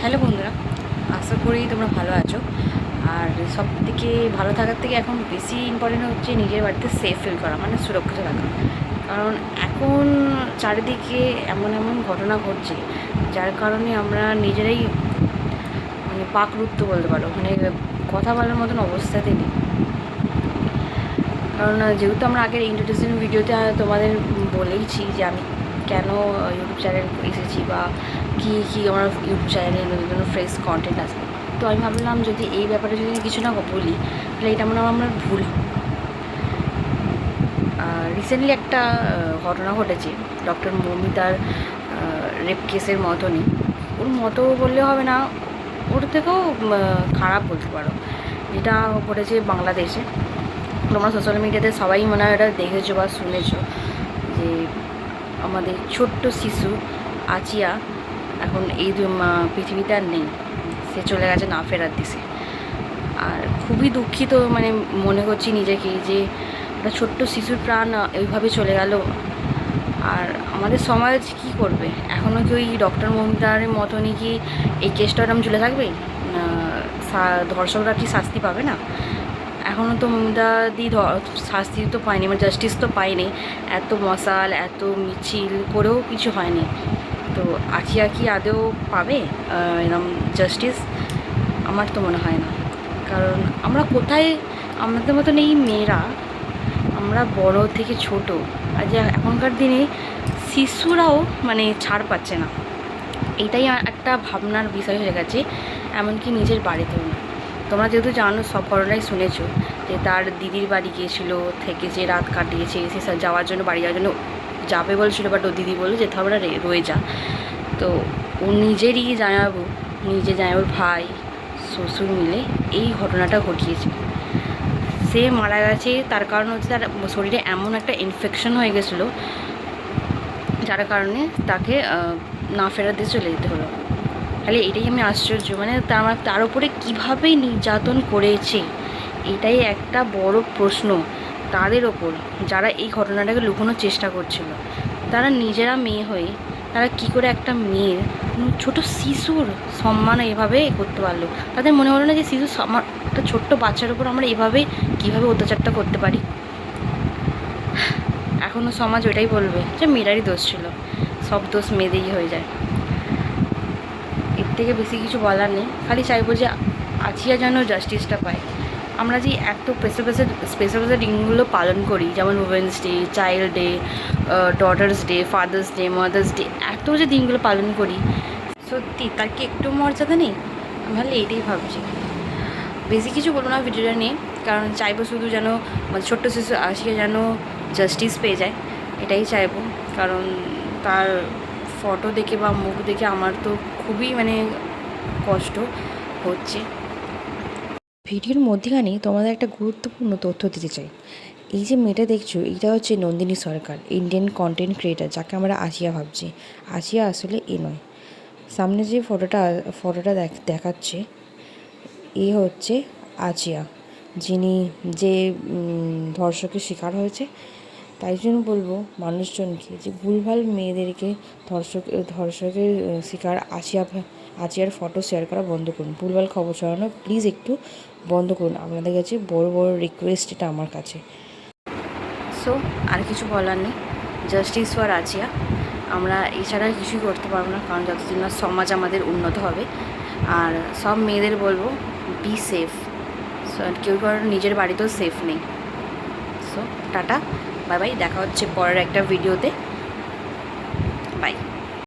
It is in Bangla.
হ্যালো বন্ধুরা, আশা করি তোমরা ভালো আছো। আর সব থেকে ভালো থাকার থেকে এখন বেশি ইম্পর্টেন্ট হচ্ছে নিজের বাড়িতে সেফ ফিল করা, মানে সুরক্ষিত থাকা। কারণ এখন চারিদিকে এমন এমন ঘটনা ঘটছে, যার কারণে আমরা নিজেরাই মানে পাকরুদ্ধ বলতে পারো, মানে কথা বলার মতন অবস্থাতে নেই। কারণ যেহেতু আমরা আগের ইন্ট্রোডিউশন ভিডিওতে তোমাদের বলেইছি যে আমি কেন ইউটিউব চ্যানেল এসেছি বা কী কী আমার ইউটিউব চ্যানেলে নতুন নতুন ফ্রেশ কন্টেন্ট আসবে। তো আমি ভাবলাম যদি এই ব্যাপারে যদি কিছু না বলি তাহলে এটা মনে হয় আমার ভুল। রিসেন্টলি একটা ঘটনা ঘটেছে ডক্টর মৌমিতার রেপ কেসের মতনই, ওর মতো বললে হবে না, ওর থেকেও খারাপ বলতে পারো। এটা ঘটেছে বাংলাদেশে। তোমরা সোশ্যাল মিডিয়াতে সবাই মনে হয় এটা দেখেছো বা শুনেছো যে আমাদের ছোট্ট শিশু আচিয়া এখন এই পৃথিবীতে আর নেই, সে চলে গেছে না ফেরার দেশে। আর খুবই দুঃখিত মানে মনে করছি নিজেকে যে একটা ছোট্ট শিশুর প্রাণ এইভাবে চলে গেল। আর আমাদের সমাজ কি করবে? এখনও কি ওই ডক্টর মৌমিতার মতনই কি এই কেসটা এরকম ঝুলে থাকবে? ধর্ষকরা কি শাস্তি পাবে না? এখনও তো মৌমিতা দি শাস্তি তো পায়নি, মানে জাস্টিস তো পায়নি। এত মশাল এত মিছিল করেও কিছু হয়নি। তো আচিয়া কি আদৌ পাবে এরকম জাস্টিস? আমার তো মনে হয় না। কারণ আমরা কোথায়, আমাদের মতন এই মেয়েরা, আমরা বড় থেকে ছোট, আর যে এখনকার দিনে শিশুরাও মানে ছাড় পাচ্ছে না। এটাই একটা ভাবনার বিষয় হয়ে গেছে, এমনকি নিজের বাড়িতেও না। তোমরা যেহেতু জানো, সব ঘটনাই শুনেছো যে তার দিদির বাড়ি গিয়েছিলো, থেকে যে রাত কাটিয়েছে, সে যাওয়ার জন্য বাড়ি যাওয়ার জন্য যাবে বলছিল, বাট ও দিদি বললো যেতে হবে না, রয়ে যা। তো ও নিজেরই জামাইবাবু, নিজে জামাইবাবুর ভাই শ্বশুর মিলে এই ঘটনাটা ঘটিয়েছে। সে মারা গেছে তার কারণ হচ্ছে তার শরীরে এমন একটা ইনফেকশন হয়ে গেছিলো, যার কারণে তাকে না ফেরার দিয়ে চলে যেতে হলো। তাহলে এটাই আমি আশ্চর্য, মানে তার উপরে কীভাবে নির্যাতন করেছে, এটাই একটা বড় প্রশ্ন তাদের ওপর, যারা এই ঘটনাটাকে লুকোনোর চেষ্টা করছিল। তারা নিজেরা মেয়ে হয়ে তারা কি করে একটা মেয়ের, ছোট শিশুর সম্মান এভাবে করতে পারলো? তাদের মনে হলো না যে শিশু আমার একটা ছোট্ট বাচ্চার উপর আমরা এভাবে কীভাবে অত্যাচারটা করতে পারি? এখনও সমাজ ওইটাই বলবে যে মেয়েরারই দোষ ছিল, সব দোষ মেয়েদেরই হয়ে যায়। এর থেকে বেশি কিছু বলার নেই, খালি চাইবো যে আচিয়া যেন জাস্টিসটা পায়। আমরা যে এত স্পেশাল দিনগুলো পালন করি, যেমন women's day, child day, daughters day, father's day, mother's day, এত যে দিনগুলো পালন করি, সত্যি তার কি একটু মর্যাদা নেই? আমি ভাবলে এটাই ভাবছি। বেশি কিছু বলবো না ভিডিওটা নিয়ে, কারণ চাইবো শুধু যেন মানে ছোট্ট শিশু আচিয়া যেন জাস্টিস পেয়ে যায়, এটাই চাইবো। কারণ তার ফটো দেখে বা মুখ দেখে আমার তো খুবই মানে কষ্ট হচ্ছে। ভিডিওর মধ্যেখানে তোমাদের একটা গুরুত্বপূর্ণ তথ্য দিতে চাই। এই যে মেয়েটা দেখছো, এটা হচ্ছে নন্দিনী সরকার, ইন্ডিয়ান কন্টেন্ট ক্রিয়েটার, যাকে আমরা আচিয়া ভাবছি। আচিয়া আসলে এ নয়। সামনে যে ফটোটা দেখাচ্ছে, এ হচ্ছে আচিয়া, যিনি যে ধর্ষকের শিকার হয়েছে। তাই জন্য বলবো মানুষজনকে যে ভুলভাল মেয়েদেরকে ধর্ষকের শিকার আচিয়ার ফটো শেয়ার করা বন্ধ করুন। ভুলভাল খবর ছড়ানো প্লিজ একটু বন্ধ করুন, আপনাদের কাছে বড় রিকোয়েস্ট এটা আমার কাছে। সো আর কিছু বলার নেই, জাস্টিস ফর আচিয়া। আমরা এছাড়া কিছুই করতে পারবো না, কারণ যতদিন না সমাজ আমাদের উন্নত হবে। আর সব মেয়েদের বলবো বি সেফ। সো কেউ কারোর নিজের বাড়িতেও সেফ নেই। সো টাটা, বাই বাই, দেখা হচ্ছে পরের একটা ভিডিওতে। বাই।